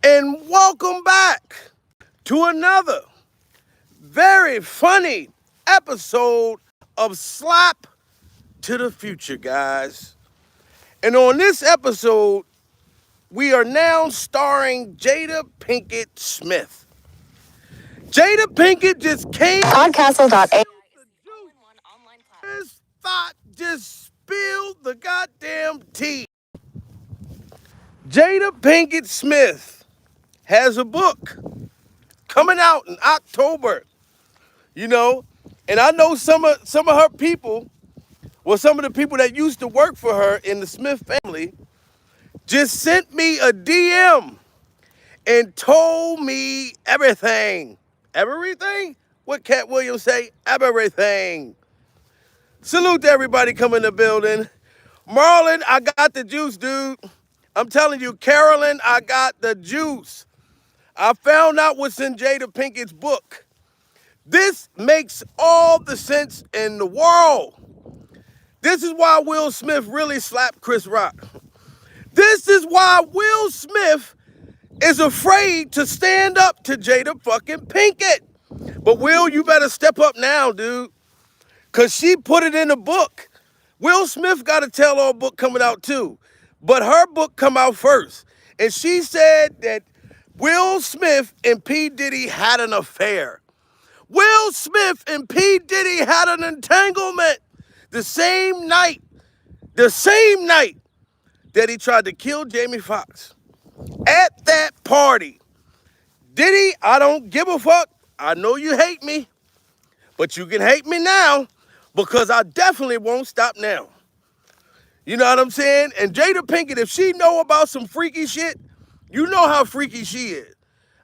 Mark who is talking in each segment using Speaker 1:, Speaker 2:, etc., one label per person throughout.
Speaker 1: And welcome back to another very funny episode of Slap to the Future, guys. And on this episode, we are now starring Jada Pinkett Smith. Jada Pinkett just came. Podcastle.a. This thought just spilled the goddamn tea. Jada Pinkett Smith has a book coming out in October, and I know some of her people, well, some of the people that used to work for her in the Smith family, just sent me a DM and told me everything. Everything? What Cat Williams say? Everything. Salute to everybody coming in the building. Marlon, I got the juice, dude. I'm telling you, Carolyn, I got the juice. I found out what's in Jada Pinkett's book. This makes all the sense in the world. This is why Will Smith really slapped Chris Rock. This is why Will Smith is afraid to stand up to Jada fucking Pinkett. But Will, you better step up now, dude. Because she put it in the book. Will Smith got a tell-all book coming out too. But her book come out first. And she said that Will Smith and P. Diddy had an affair. Will Smith and P. Diddy had an entanglement the same night that he tried to kill Jamie Foxx. At that party, Diddy, I don't give a fuck. I know you hate me, but you can hate me now because I definitely won't stop now. You know what I'm saying? And Jada Pinkett, if she know about some freaky shit, you know how freaky she is.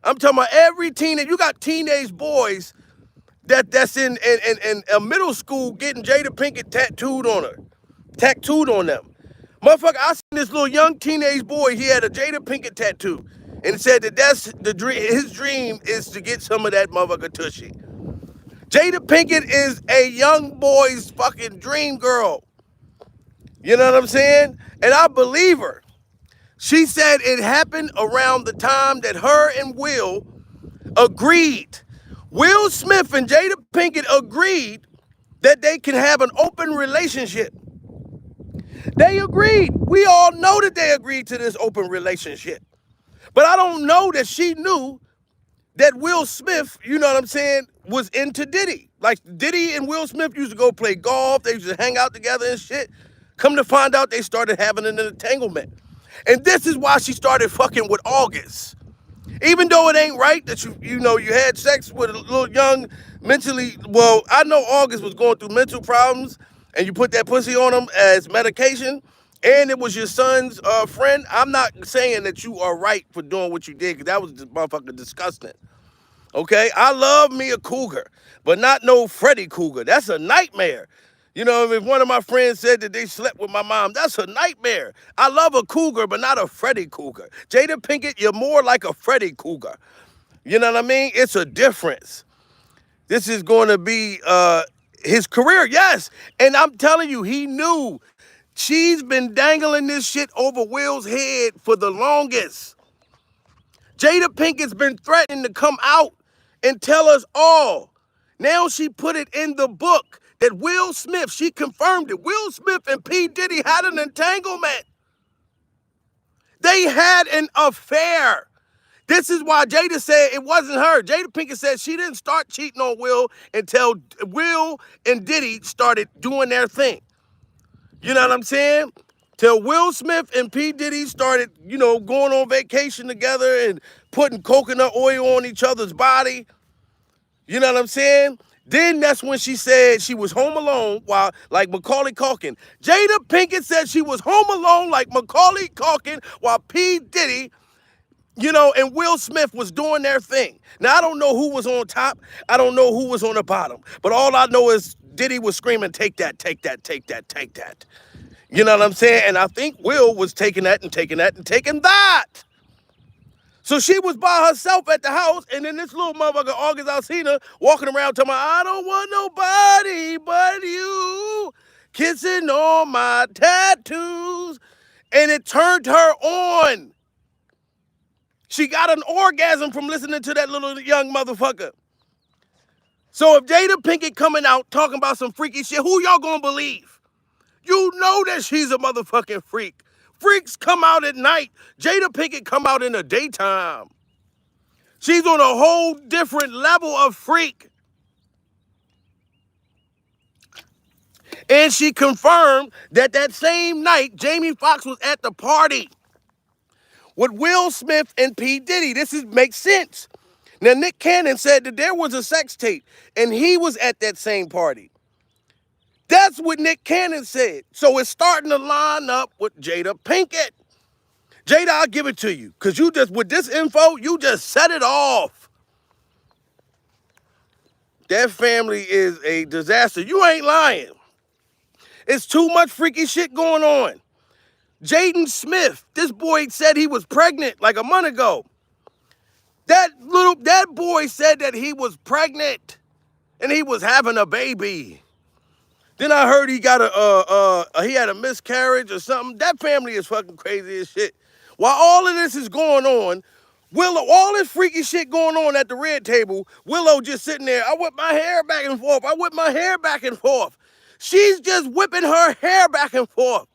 Speaker 1: I'm talking about every teenage, you got teenage boys that's in a middle school getting Jada Pinkett tattooed on them. Motherfucker, I seen this little young teenage boy, he had a Jada Pinkett tattoo. And it said that that's the dream, his dream is to get some of that motherfucker tushy. Jada Pinkett is a young boy's fucking dream girl. You know what I'm saying? And I believe her. She said it happened around the time that her and Will agreed. Will Smith and Jada Pinkett agreed that they can have an open relationship. They agreed. We all know that they agreed to this open relationship. But I don't know that she knew that Will Smith, you know what I'm saying, was into Diddy. Like Diddy and Will Smith used to go play golf. They used to hang out together and shit. Come to find out they started having an entanglement. And this is why she started fucking with August. Even though it ain't right that you had sex with a little young mentally, well, I know August was going through mental problems and you put that pussy on him as medication and it was your son's friend. I'm not saying that you are right for doing what you did because that was just motherfucking disgusting. Okay? I love me a cougar, but not no Freddy Cougar. That's a nightmare. You know, if one of my friends said that they slept with my mom, that's a nightmare. I love a cougar, but not a Freddy Cougar. Jada Pinkett, you're more like a Freddy Cougar. You know what I mean? It's a difference. This is going to be his career, yes. And I'm telling you, he knew. She's been dangling this shit over Will's head for the longest. Jada Pinkett's been threatening to come out and tell us all. Now she put it in the book. That Will Smith, she confirmed it. Will Smith and P. Diddy had an entanglement. They had an affair. This is why Jada said it wasn't her. Jada Pinkett said she didn't start cheating on Will until Will and Diddy started doing their thing. You know what I'm saying? Till Will Smith and P. Diddy started, going on vacation together and putting coconut oil on each other's body. You know what I'm saying? Then that's when she said she was home alone while, like Macaulay Culkin. Jada Pinkett said she was home alone like Macaulay Culkin while P. Diddy, and Will Smith was doing their thing. Now, I don't know who was on top. I don't know who was on the bottom. But all I know is Diddy was screaming, take that, take that, take that, take that. You know what I'm saying? And I think Will was taking that and taking that and taking that. So she was by herself at the house, and then this little motherfucker, August Alsina, walking around telling me, I don't want nobody but you, kissing on my tattoos. And it turned her on. She got an orgasm from listening to that little young motherfucker. So if Jada Pinkett coming out talking about some freaky shit, who y'all gonna believe? You know that she's a motherfucking freak. Freaks come out at night. Jada Pinkett come out in the daytime. She's on a whole different level of freak. And she confirmed that same night, Jamie Foxx was at the party with Will Smith and P. Diddy. Makes sense. Now, Nick Cannon said that there was a sex tape, and he was at that same party. That's what Nick Cannon said. So it's starting to line up with Jada Pinkett. Jada, I'll give it to you, because you just, with this info, you just set it off. That family is a disaster. You ain't lying. It's too much freaky shit going on. Jaden Smith, this boy said he was pregnant like a month ago. That boy said that he was pregnant and he was having a baby. Then I heard he got he had a miscarriage or something. That family is fucking crazy as shit. While all of this is going on, Willow, all this freaky shit going on at the red table, Willow just sitting there. I whip my hair back and forth. I whip my hair back and forth. She's just whipping her hair back and forth.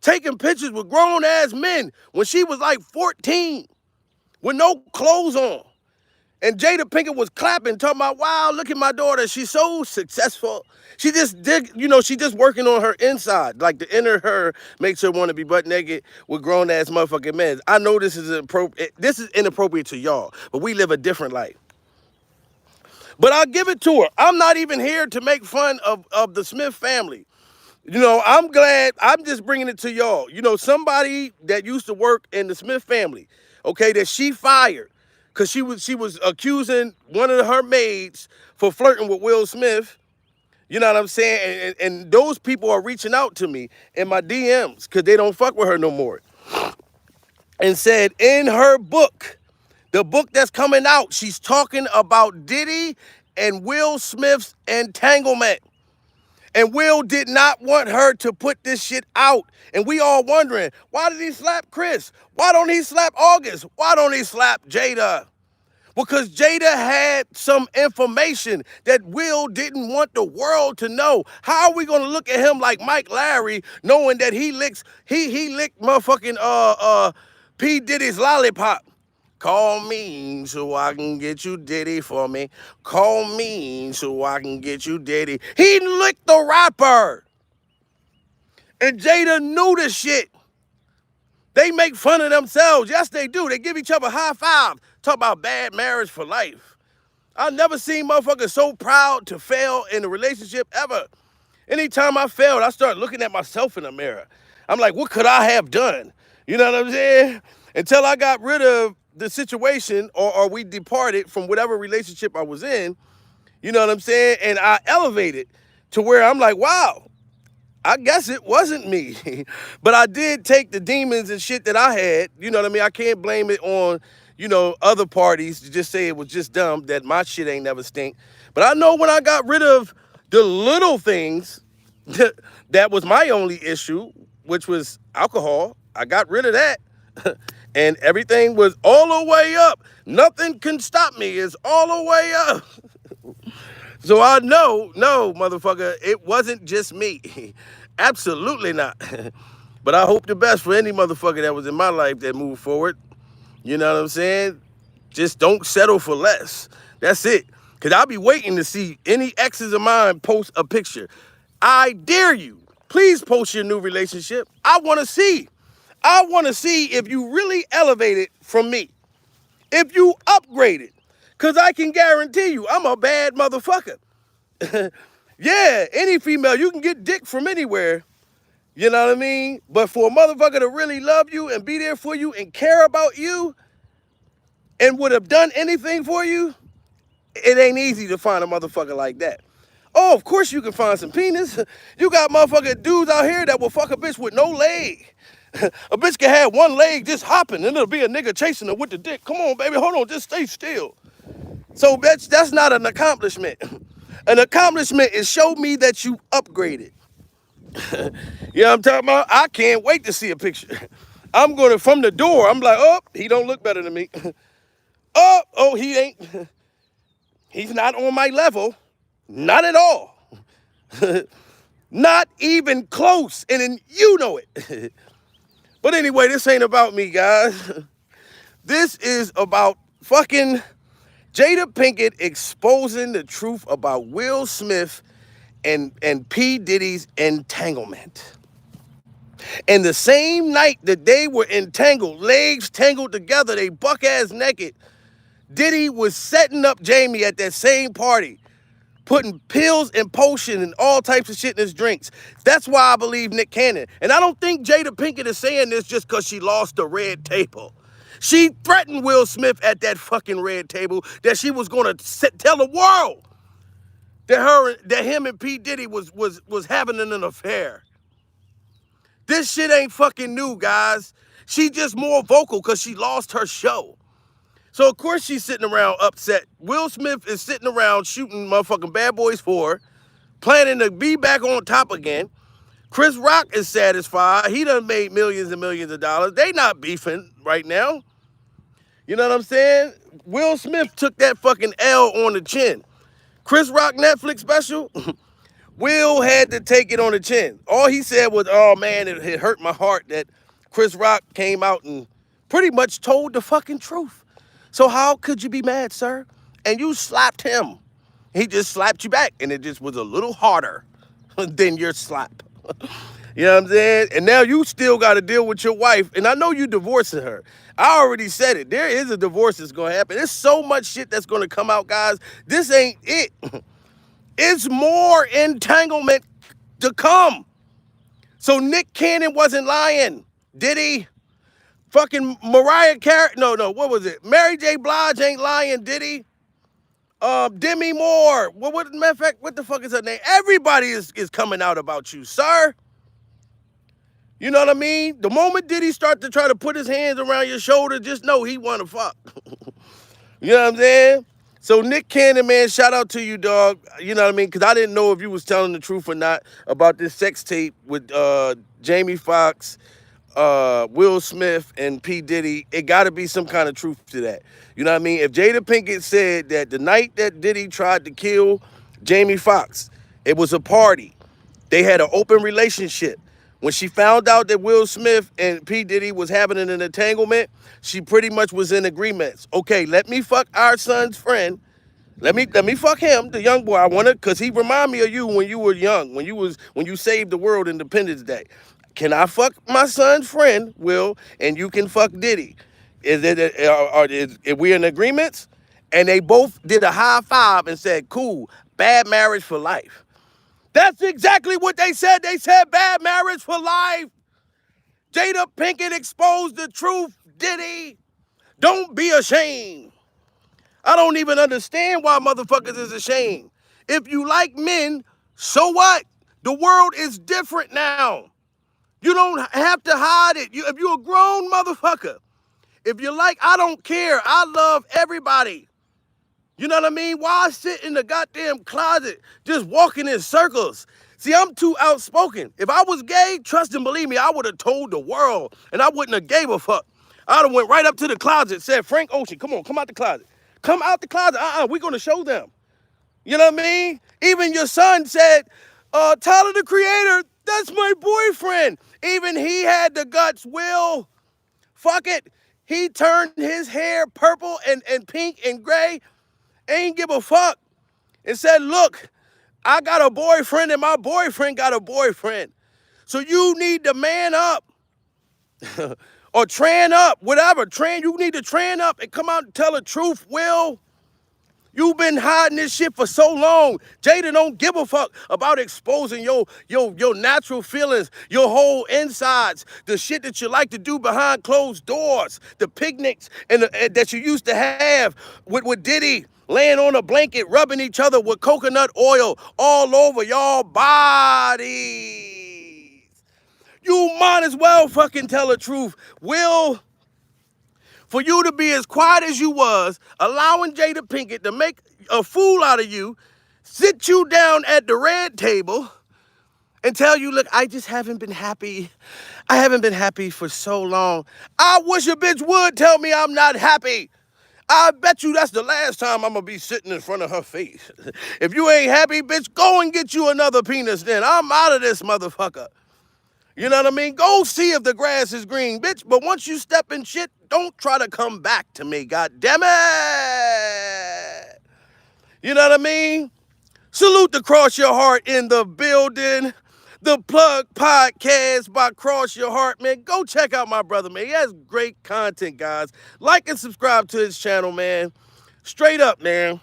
Speaker 1: Taking pictures with grown-ass men when she was like 14 with no clothes on. And Jada Pinkett was clapping, talking about, wow, look at my daughter. She's so successful. She just did, she just working on her inside. Like the inner her makes her want to be butt naked with grown-ass motherfucking men. I know this is inappropriate to y'all, but we live a different life. But I'll give it to her. I'm not even here to make fun of the Smith family. I'm glad. I'm just bringing it to y'all. Somebody that used to work in the Smith family, okay, that she fired because she was accusing one of her maids for flirting with Will Smith. You know what I'm saying? And those people are reaching out to me in my DMs because they don't fuck with her no more. And said in her book, the book that's coming out, she's talking about Diddy and Will Smith's entanglement. And Will did not want her to put this shit out. And we all wondering, why did he slap Chris? Why don't he slap August? Why don't he slap Jada? Because Jada had some information that Will didn't want the world to know. How are we gonna look at him like Mike Larry, knowing that he licked motherfucking P. Diddy's lollipop? Call me so I can get you Diddy for me. Call me so I can get you Diddy. He licked the rapper. And Jada knew the shit. They make fun of themselves. Yes, they do. They give each other high five. Talk about bad marriage for life. I've never seen motherfuckers so proud to fail in a relationship ever. Anytime I failed, I start looking at myself in the mirror. I'm like, what could I have done? You know what I'm saying? Until I got rid of the situation or we departed from whatever relationship I was in, you know what I'm saying? And I elevated to where I'm like, wow, I guess it wasn't me. But I did take the demons and shit that I had, you know what I mean? I can't blame it on, other parties to just say it was just dumb, that my shit ain't never stink. But I know when I got rid of the little things, that was my only issue, which was alcohol. I got rid of that. And everything was all the way up. Nothing can stop me. It's all the way up. So I know, no, motherfucker, it wasn't just me. Absolutely not. But I hope the best for any motherfucker that was in my life that moved forward. You know what I'm saying? Just don't settle for less. That's it. Because I'll be waiting to see any exes of mine post a picture. I dare you. Please post your new relationship. I want to see. I want to see if you really elevated from me. If you upgraded. Because I can guarantee you, I'm a bad motherfucker. Yeah, any female, you can get dick from anywhere. You know what I mean? But for a motherfucker to really love you and be there for you and care about you and would have done anything for you, it ain't easy to find a motherfucker like that. Oh, of course you can find some penis. You got motherfucking dudes out here that will fuck a bitch with no leg. A bitch can have one leg just hopping and it'll be a nigga chasing her with the dick. Come on, baby, hold on, just stay still. So that's not an accomplishment. An accomplishment is show me that you upgraded. You know what I'm talking about? I can't wait to see a picture. I'm going to, from the door, I'm like, oh, he don't look better than me. Oh, he ain't. He's not on my level. Not at all. Not even close. And then you know it. But anyway, this ain't about me, guys. This is about fucking Jada Pinkett exposing the truth about Will Smith and P. Diddy's entanglement. And the same night that they were entangled, legs tangled together, they buck ass naked, Diddy was setting up Jamie at that same party, putting pills and potion and all types of shit in his drinks. That's why I believe Nick Cannon. And I don't think Jada Pinkett is saying this just because she lost the red table. She threatened Will Smith at that fucking red table that she was going to tell the world that him and P. Diddy was having an affair. This shit ain't fucking new, guys. She just more vocal because she lost her show. So, of course, she's sitting around upset. Will Smith is sitting around shooting motherfucking Bad Boys 4, planning to be back on top again. Chris Rock is satisfied. He done made millions and millions of dollars. They not beefing right now. You know what I'm saying? Will Smith took that fucking L on the chin. Chris Rock Netflix special, Will had to take it on the chin. All he said was, oh man, it hurt my heart that Chris Rock came out and pretty much told the fucking truth. So how could you be mad, sir? And you slapped him. He just slapped you back, and it just was a little harder than your slap. You know what I'm saying? And now you still got to deal with your wife, and I know you divorcing her. I already said it. There is a divorce that's going to happen. There's so much shit that's going to come out, guys. This ain't it. It's more entanglement to come. So Nick Cannon wasn't lying, did he? Fucking Mariah Carey, no, what was it? Mary J. Blige ain't lying, did he? Demi Moore, matter of fact, what the fuck is her name? Everybody is coming out about you, sir. You know what I mean? The moment Diddy start to try to put his hands around your shoulder, just know he wanna fuck. You know what I'm saying? So Nick Cannon, man, shout out to you, dog. You know what I mean? Because I didn't know if you was telling the truth or not about this sex tape with Jamie Foxx, Will Smith, and P. Diddy. It got to be some kind of truth to that. You know what I mean? If Jada Pinkett said that the night that Diddy tried to kill Jamie Foxx, it was a party. They had an open relationship. When she found out that Will Smith and P. Diddy was having an entanglement, she pretty much was in agreements. Okay, let me fuck our son's friend. Let me fuck him, the young boy. I want to, cause he remind me of you when you were young, when you saved the world Independence Day. Can I fuck my son's friend, Will, and you can fuck Diddy? Is we in agreements? And they both did a high five and said, cool, bad marriage for life. That's exactly what they said. They said bad marriage for life. Jada Pinkett exposed the truth, Diddy. Don't be ashamed. I don't even understand why motherfuckers is ashamed. If you like men, so what? The world is different now. You don't have to hide it. If you're a grown motherfucker, if you like, I don't care. I love everybody. You know what I mean? Why sit in the goddamn closet just walking in circles? See, I'm too outspoken. If I was gay, trust and believe me, I would have told the world, and I wouldn't have gave a fuck. I'd have went right up to the closet, said, Frank Ocean, come on, come out the closet. Come out the closet. We're going to show them. You know what I mean? Even your son said, Tyler, the Creator, that's my boyfriend. Even he had the guts, Will. Fuck it. He turned his hair purple and pink and gray. Ain't give a fuck. And said, look, I got a boyfriend and my boyfriend got a boyfriend. So you need to man up. Or tran up, whatever. You need to tran up and come out and tell the truth, Will. You've been hiding this shit for so long. Jada don't give a fuck about exposing your natural feelings, your whole insides, the shit that you like to do behind closed doors, the picnics and that you used to have with Diddy, laying on a blanket, rubbing each other with coconut oil all over y'all bodies. You might as well fucking tell the truth, Will. For you to be as quiet as you was, allowing Jada Pinkett to make a fool out of you, sit you down at the red table, and tell you, look, I just haven't been happy. I haven't been happy for so long. I wish a bitch would tell me I'm not happy. I bet you that's the last time I'm gonna be sitting in front of her face. If you ain't happy, bitch, go and get you another penis then. I'm out of this motherfucker. You know what I mean? Go see if the grass is green, bitch. But once you step in shit, don't try to come back to me, god damn it. You know what I mean? Salute to Cross Your Heart in the building. The Plug Podcast by Cross Your Heart, man. Go check out my brother, man. He has great content, guys. Like and subscribe to his channel, man. Straight up, man.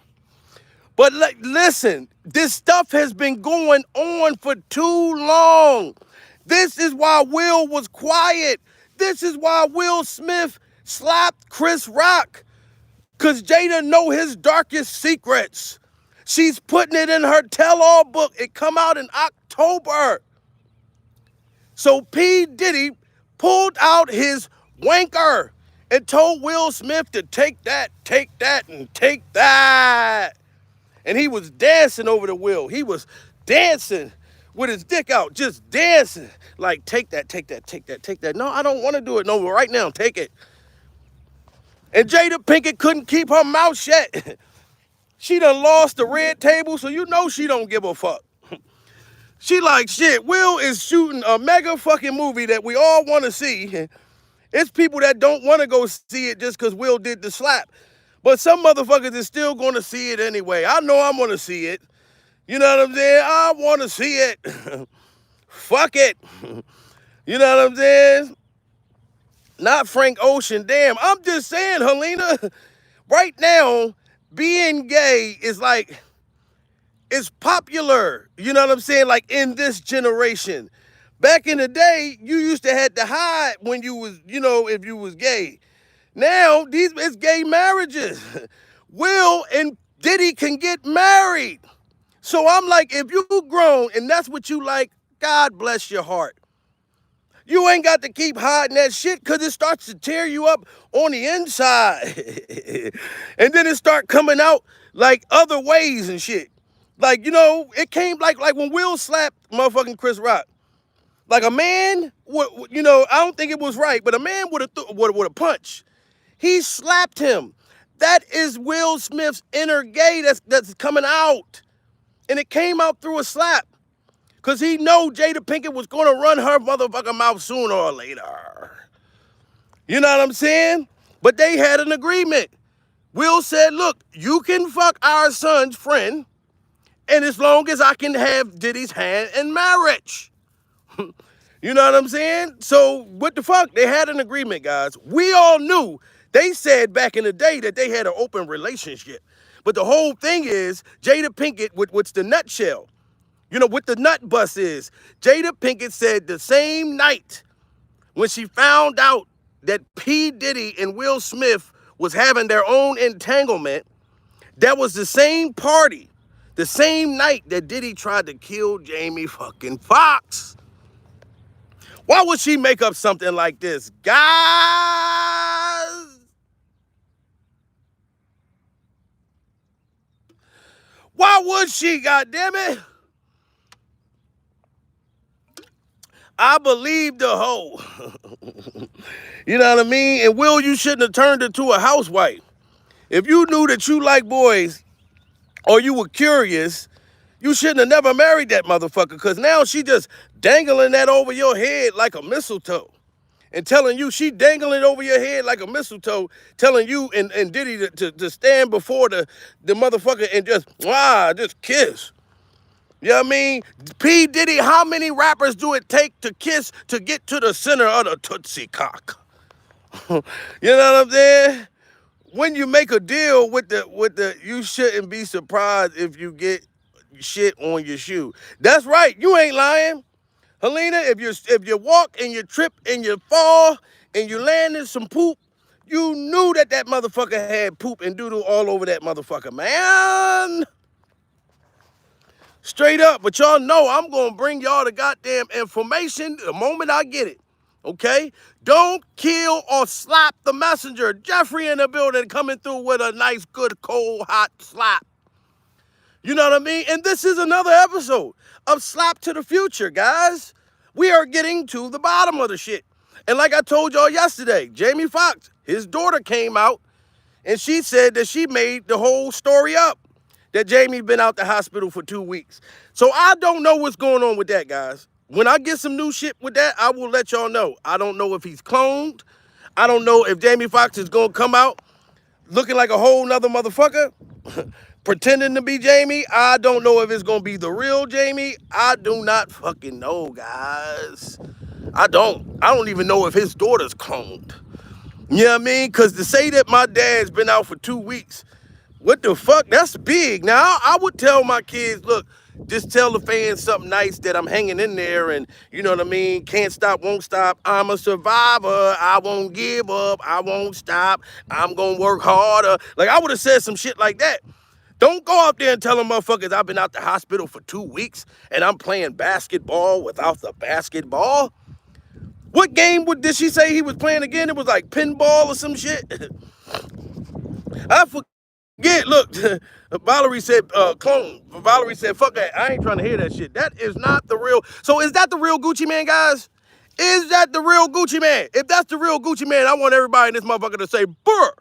Speaker 1: But listen, this stuff has been going on for too long. This is why Will was quiet. This is why Will Smith slapped Chris Rock. Because Jada know his darkest secrets. She's putting it in her tell-all book. It come out in October. So P. Diddy pulled out his wanker and told Will Smith to take that, and take that. And he was dancing over the Will. He was dancing with his dick out, just dancing. Like, take that, take that, take that, take that. No, I don't want to do it. No, right now, take it. And Jada Pinkett couldn't keep her mouth shut. She done lost the red table, so you know she don't give a fuck. She like, shit, Will is shooting a mega fucking movie that we all want to see. It's people that don't want to go see it just because Will did the slap. But some motherfuckers is still going to see it anyway. I know I'm going to see it. You know what I'm saying? I want to see it. Fuck it. You know what I'm saying? Not Frank Ocean. Damn, I'm just saying, Helena, right now, being gay is like, it's popular. You know what I'm saying? Like in this generation. Back in the day, you used to have to hide when you was, you know, if you was gay. Now, it's gay marriages. Will and Diddy can get married. So I'm like, if you grown and that's what you like, God bless your heart. You ain't got to keep hiding that shit because it starts to tear you up on the inside. And then it start coming out like other ways and shit. Like, you know, it came like when Will slapped motherfucking Chris Rock. Like a man, you know, I don't think it was right, but a man would have punched. He slapped him. That is Will Smith's inner gay that's coming out. And it came out through a slap. Because he know Jada Pinkett was going to run her motherfucking mouth sooner or later. You know what I'm saying? But they had an agreement. Will said, look, you can fuck our son's friend, and as long as I can have Diddy's hand in marriage. You know what I'm saying? So what the fuck? They had an agreement, guys. We all knew. They said back in the day that they had an open relationship. But the whole thing is, Jada Pinkett, what's the nutshell? You know, what the nut bus is. Jada Pinkett said the same night when she found out that P. Diddy and Will Smith was having their own entanglement, that was the same party, the same night that Diddy tried to kill Jamie fucking Foxx. Why would she make up something like this? Guys! Why would she, goddammit? I believe the hoe. You know what I mean? And Will, you shouldn't have turned her to a housewife. If you knew that you like boys or you were curious, you shouldn't have never married that motherfucker, because now she just dangling that over your head like a mistletoe. And telling you, she dangling it over your head like a mistletoe, telling you and Diddy to stand before the motherfucker and just kiss. You know what I mean? P. Diddy, how many rappers do it take to kiss to get to the center of the Tootsie Cock? You know what I'm saying? When you make a deal with the, you shouldn't be surprised if you get shit on your shoe. That's right. You ain't lying. Helena, if you walk and you trip and you fall and you land in some poop, you knew that motherfucker had poop and doodle all over that motherfucker, man. Straight up. But y'all know I'm going to bring y'all the goddamn information the moment I get it. Okay? Don't kill or slap the messenger. Jeffrey in the building coming through with a nice, good, cold, hot slap. You know what I mean? And this is another episode of Slap to the Future, guys. We are getting to the bottom of the shit. And like I told y'all yesterday, Jamie Foxx, his daughter came out and she said that she made the whole story up, that Jamie been out the hospital for 2 weeks. So I don't know what's going on with that, guys. When I get some new shit with that, I will let y'all know. I don't know if he's cloned. I don't know if Jamie Foxx is going to come out looking like a whole nother motherfucker, pretending to be Jamie. I don't know if it's going to be the real Jamie. I do not fucking know, guys. I don't even know if his daughter's cloned. You know what I mean? Because to say that my dad's been out for 2 weeks, what the fuck? That's big. Now, I would tell my kids, look, just tell the fans something nice that I'm hanging in there and, you know what I mean? Can't stop, won't stop. I'm a survivor. I won't give up. I won't stop. I'm going to work harder. Like, I would have said some shit like that. Don't go out there and tell them motherfuckers I've been out the hospital for 2 weeks and I'm playing basketball without the basketball. What game did she say he was playing again? It was like pinball or some shit. I forget. Look, Valerie said clone. Valerie said, fuck that. I ain't trying to hear that shit. That is not the real. So is that the real Gucci Man, guys? Is that the real Gucci Man? If that's the real Gucci Man, I want everybody in this motherfucker to say, burr.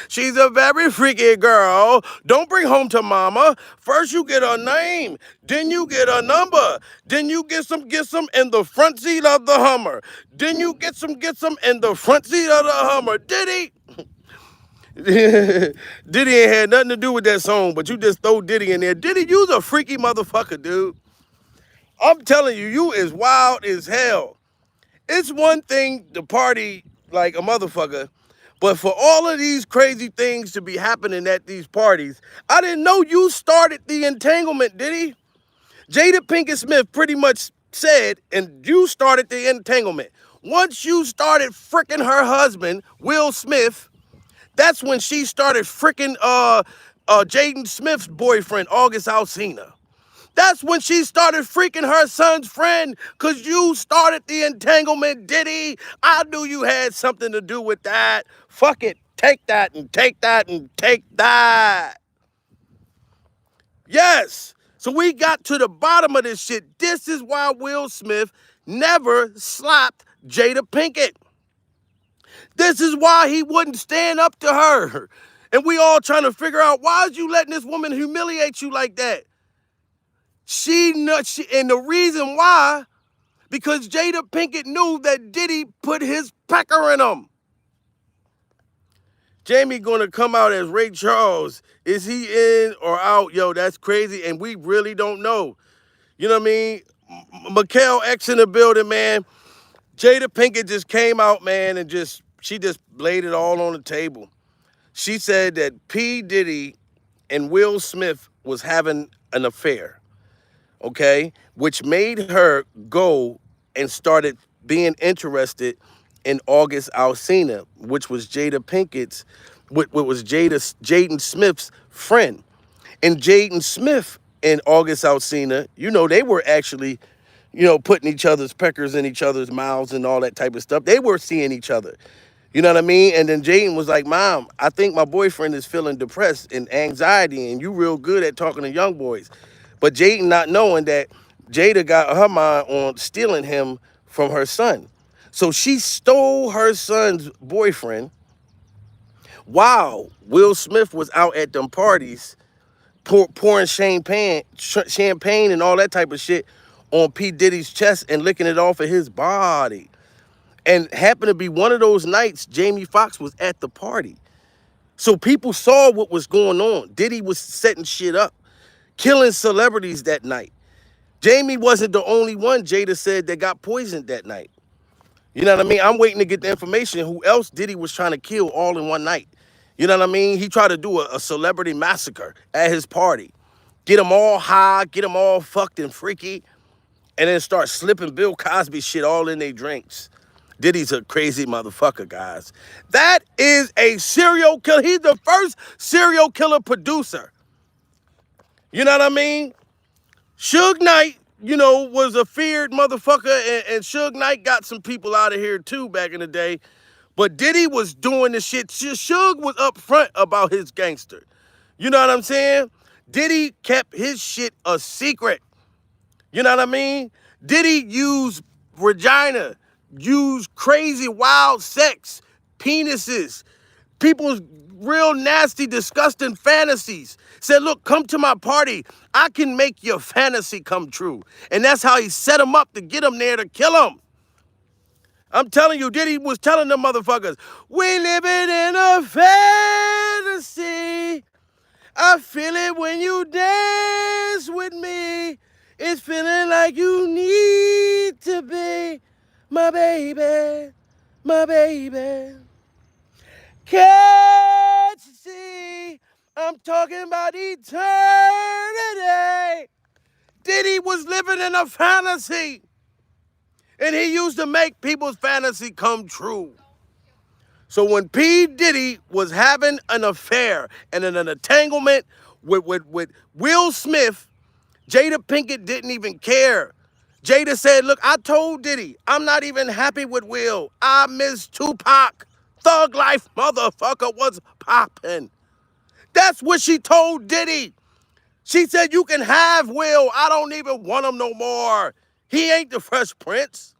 Speaker 1: She's a very freaky girl. Don't bring home to mama. First you get a name, then you get a number, then you get some in the front seat of the Hummer. Then you get some in the front seat of the Hummer. Diddy. Diddy ain't had nothing to do with that song, but you just throw Diddy in there. Diddy, you's a freaky motherfucker, dude. I'm telling you, you is wild as hell. It's one thing to party like a motherfucker, but for all of these crazy things to be happening at these parties, I didn't know you started the entanglement, did he? Jada Pinkett Smith pretty much said, and you started the entanglement. Once you started fricking her husband, Will Smith, that's when she started fricking Jaden Smith's boyfriend, August Alsina. That's when she started freaking her son's friend, because you started the entanglement, Diddy. I knew you had something to do with that. Fuck it. Take that and take that and take that. Yes. So we got to the bottom of this shit. This is why Will Smith never slapped Jada Pinkett. This is why he wouldn't stand up to her. And we all trying to figure out, why is you letting this woman humiliate you like that? And the reason why, because Jada Pinkett knew that Diddy put his pecker in him. Jamie gonna come out as Ray Charles. Is he in or out? Yo, that's crazy, and we really don't know. You know what I mean? Mikhail X in the building, man. Jada Pinkett just came out, man, and she just laid it all on the table. She said that P. Diddy and Will Smith was having an affair. Okay, which made her go and started being interested in August Alsina, which was Jada Pinkett's, what was Jaden Smith's friend. And Jaden Smith and August Alsina, you know, they were actually, you know, putting each other's peckers in each other's mouths and all that type of stuff. They were seeing each other. You know what I mean? And then Jaden was like, Mom, I think my boyfriend is feeling depressed and anxiety, and you real good at talking to young boys. But Jaden not knowing that Jada got her mind on stealing him from her son. So she stole her son's boyfriend while Will Smith was out at them parties pouring champagne and all that type of shit on P. Diddy's chest and licking it off of his body. And happened to be one of those nights Jamie Foxx was at the party. So people saw what was going on. Diddy was setting shit up, killing celebrities that night. Jamie wasn't the only one, Jada said, that got poisoned that night. You know what I mean? I'm waiting to get the information who else Diddy was trying to kill all in one night. You know what I mean? He tried to do a celebrity massacre at his party. Get them all high, get them all fucked and freaky, and then start slipping Bill Cosby shit all in their drinks. Diddy's a crazy motherfucker, guys. That is a serial killer. He's the first serial killer producer. You know what I mean? Suge Knight, you know, was a feared motherfucker, and Suge Knight got some people out of here too back in the day. But Diddy was doing the shit. Suge was up front about his gangster. You know what I'm saying? Diddy kept his shit a secret. You know what I mean? Diddy used vagina, used crazy wild sex, penises, people's real nasty, disgusting fantasies. Said, look, come to my party. I can make your fantasy come true. And that's how he set him up to get him there to kill him. I'm telling you, Diddy was telling them motherfuckers, we living in a fantasy. I feel it when you dance with me. It's feeling like you need to be my baby, my baby. Can't you see? I'm talking about eternity. Diddy was living in a fantasy. And he used to make people's fantasy come true. So when P. Diddy was having an affair and an entanglement with Will Smith, Jada Pinkett didn't even care. Jada said, look, I told Diddy, I'm not even happy with Will. I miss Tupac. Thug life motherfucker was popping. That's what she told Diddy. She said, you can have Will. I don't even want him no more. He ain't the Fresh Prince.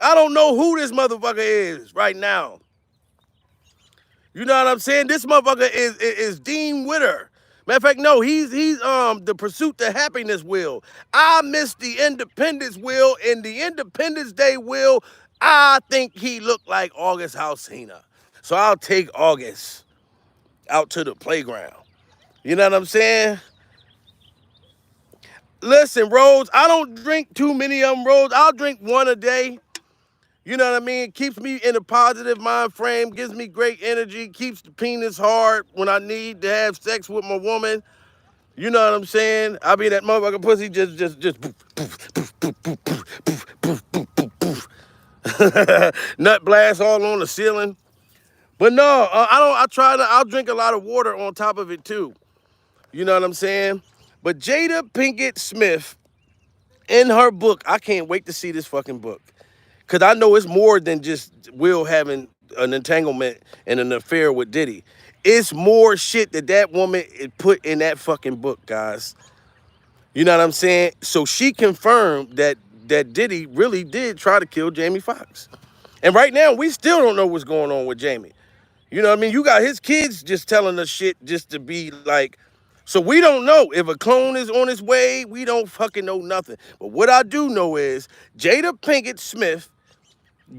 Speaker 1: I don't know who this motherfucker is right now. You know what I'm saying? This motherfucker is Dean Witter. Matter of fact, no, he's the Pursuit to Happiness Will. I miss the Independence Will, and the Independence Day Will, I think he looked like August Alsina. So I'll take August out to the playground. You know what I'm saying? Listen, Rose, I don't drink too many of them, Rose. I'll drink one a day. You know what I mean? Keeps me in a positive mind frame, gives me great energy, keeps the penis hard when I need to have sex with my woman. You know what I'm saying? I be that motherfucker pussy just poof, poof, poof, poof, poof, poof, poof, poof, poof, poof. Nut blast all on the ceiling. But no, I'll drink a lot of water on top of it too. You know what I'm saying? But Jada Pinkett Smith, in her book, I can't wait to see this fucking book. Because I know it's more than just Will having an entanglement and an affair with Diddy. It's more shit that woman put in that fucking book, guys. You know what I'm saying? So she confirmed that Diddy really did try to kill Jamie Foxx. And right now, we still don't know what's going on with Jamie. You know what I mean? You got his kids just telling us shit just to be like... So we don't know if a clone is on its way. We don't fucking know nothing. But what I do know is Jada Pinkett Smith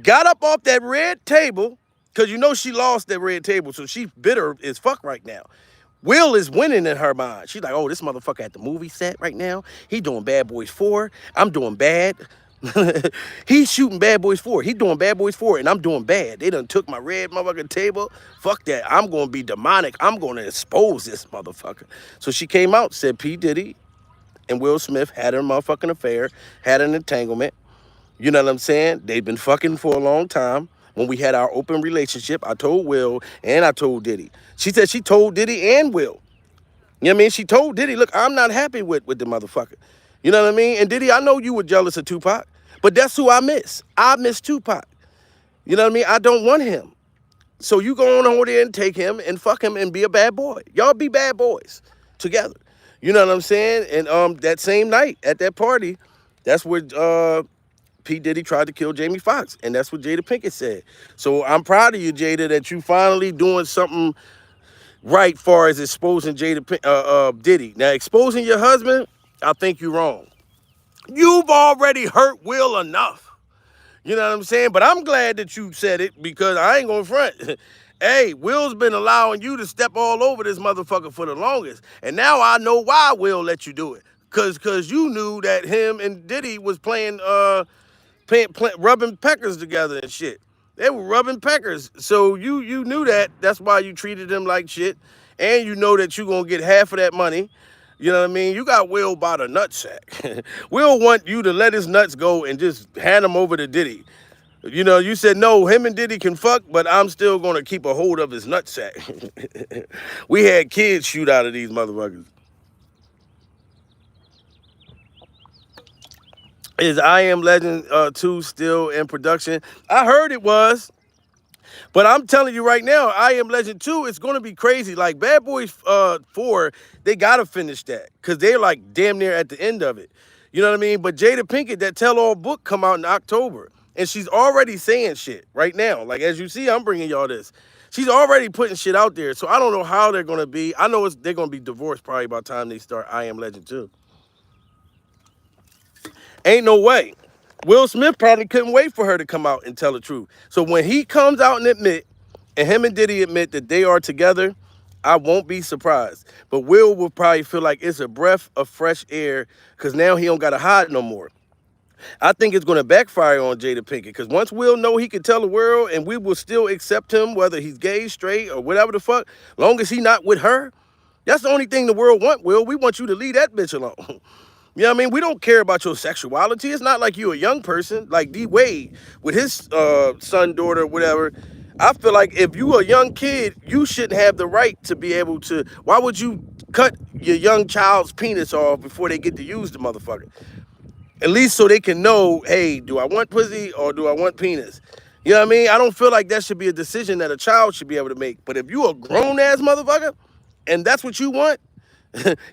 Speaker 1: got up off that red table, because you know she lost that red table, so she's bitter as fuck right now. Will is winning in her mind. She's like, oh, this motherfucker at the movie set right now. He doing Bad Boys 4. I'm doing bad. He's shooting Bad Boys 4. He doing Bad Boys 4, and I'm doing bad. They done took my red motherfucking table. Fuck that. I'm going to be demonic. I'm going to expose this motherfucker. So she came out, said P. Diddy and Will Smith had a motherfucking affair, had an entanglement. You know what I'm saying? They've been fucking for a long time. When we had our open relationship, I told Will and I told Diddy. She said she told Diddy and Will. You know what I mean? She told Diddy, look, I'm not happy with the motherfucker. You know what I mean? And Diddy, I know you were jealous of Tupac, but that's who I miss. I miss Tupac. You know what I mean? I don't want him. So you go on over there and take him and fuck him and be a bad boy. Y'all be bad boys together. You know what I'm saying? And that same night at that party, that's where P. Diddy tried to kill Jamie Foxx, and that's what Jada Pinkett said. So I'm proud of you, Jada, that you finally doing something right far as exposing Diddy. Now, exposing your husband, I think you're wrong. You've already hurt Will enough. You know what I'm saying? But I'm glad that you said it, because I ain't gonna front. Hey, Will's been allowing you to step all over this motherfucker for the longest. And now I know why Will let you do it. Cause you knew that him and Diddy was playing rubbing peckers together and shit. They were rubbing peckers. So you knew that. That's why you treated them like shit. And you know that you're going to get half of that money. You know what I mean? You got Will by the nutsack. Will want you to let his nuts go and just hand them over to Diddy. You know, you said, no, him and Diddy can fuck, but I'm still going to keep a hold of his nutsack. We had kids shoot out of these motherfuckers. Is I Am Legend 2 still in production? I heard it was. But I'm telling you right now, I Am Legend 2, it's going to be crazy. Like Bad Boys 4, they got to finish that because they're like damn near at the end of it. You know what I mean? But Jada Pinkett, that tell-all book come out in October. And she's already saying shit right now. Like, as you see, I'm bringing y'all this. She's already putting shit out there. So I don't know how they're going to be. I know they're going to be divorced probably by the time they start I Am Legend 2. Ain't no way. Will Smith probably couldn't wait for her to come out and tell the truth. So when he comes out and and him and Diddy admit that they are together, I won't be surprised. But will probably feel like it's a breath of fresh air because now he don't got to hide no more. I think it's going to backfire on Jada Pinkett because once Will know he can tell the world and we will still accept him, whether he's gay, straight, or whatever the fuck, long as he not with her, that's the only thing the world want, Will. We want you to leave that bitch alone. You know what I mean? We don't care about your sexuality. It's not like you a young person like D Wade with his son, daughter, whatever. I feel like if you a young kid, you shouldn't have the right to be able to. Why would you cut your young child's penis off before they get to use the motherfucker? At least so they can know, hey, do I want pussy or do I want penis? You know what I mean? I don't feel like that should be a decision that a child should be able to make. But if you a grown ass motherfucker and that's what you want,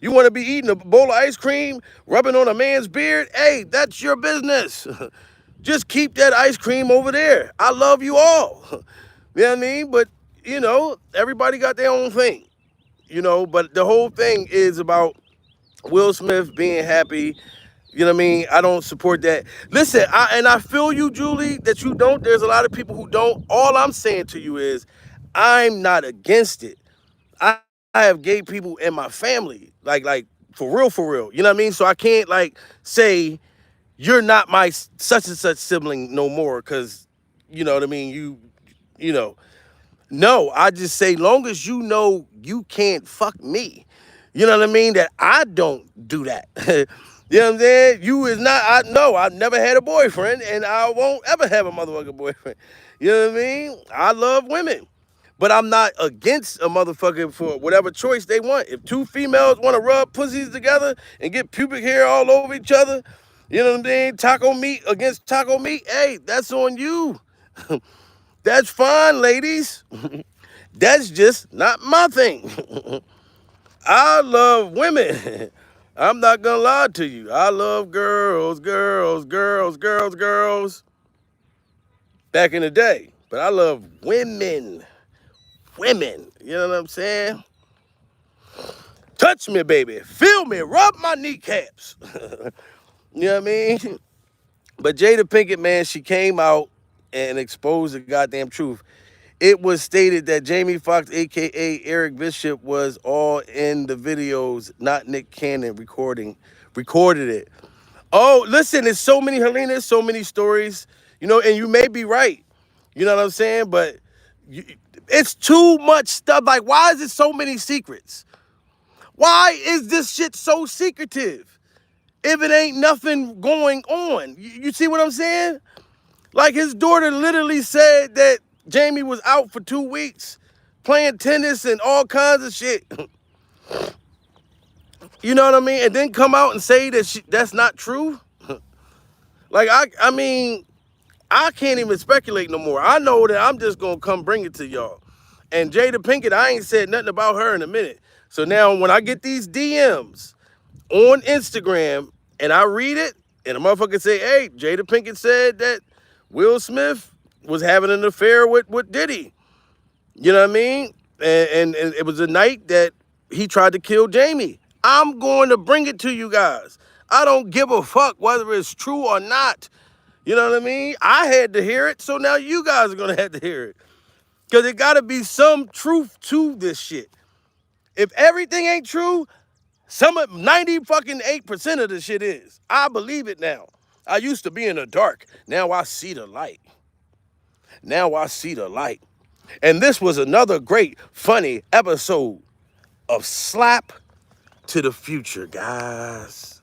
Speaker 1: you want to be eating a bowl of ice cream, rubbing on a man's beard, hey, that's your business. Just keep that ice cream over there. I love you all. You know what I mean? But, you know, everybody got their own thing. You know, but the whole thing is about Will Smith being happy. You know what I mean? I don't support that. Listen, I feel you, Julie, that you don't. There's a lot of people who don't. All I'm saying to you is I'm not against it. I have gay people in my family, like for real, for real. You know what I mean? So I can't like say you're not my such and such sibling no more, because you know what I mean. You know, no. I just say long as you know you can't fuck me. You know what I mean? That I don't do that. You know what I'm saying? You is not. I know I've never had a boyfriend, and I won't ever have a motherfucking boyfriend. You know what I mean? I love women. But I'm not against a motherfucker for whatever choice they want. If two females want to rub pussies together and get pubic hair all over each other, you know what I mean? Taco meat against taco meat, hey, that's on you. That's fine, ladies. That's just not my thing. I love women. I'm not gonna lie to you. I love girls, girls, girls, girls, girls. Back in the day. But I love women. Women. You know what I'm saying? Touch me, baby. Feel me. Rub my kneecaps. You know what I mean? But Jada Pinkett, man, she came out and exposed the goddamn truth. It was stated that Jamie Foxx, a.k.a. Eric Bishop, was all in the videos, not Nick Cannon recorded it. Oh, listen, there's so many, Helena, so many stories, you know, and you may be right. You know what I'm saying? But it's too much stuff. Like, why is it so many secrets? Why is this shit so secretive if it ain't nothing going on? You see what I'm saying? Like, his daughter literally said that Jamie was out for 2 weeks playing tennis and all kinds of shit. You know what I mean? And then come out and say that that's not true. Like, I mean, I can't even speculate no more. I know that I'm just going to come bring it to y'all. And Jada Pinkett, I ain't said nothing about her in a minute. So now when I get these DMs on Instagram and I read it and a motherfucker say, hey, Jada Pinkett said that Will Smith was having an affair with Diddy. You know what I mean? And it was the night that he tried to kill Jamie. I'm going to bring it to you guys. I don't give a fuck whether it's true or not. You know what I mean? I had to hear it, so now you guys are going to have to hear it. Because it got to be some truth to this shit. If everything ain't true, 90% of the shit is. I believe it now. I used to be in the dark. Now I see the light. Now I see the light. And this was another great, funny episode of Slap to the Future, guys.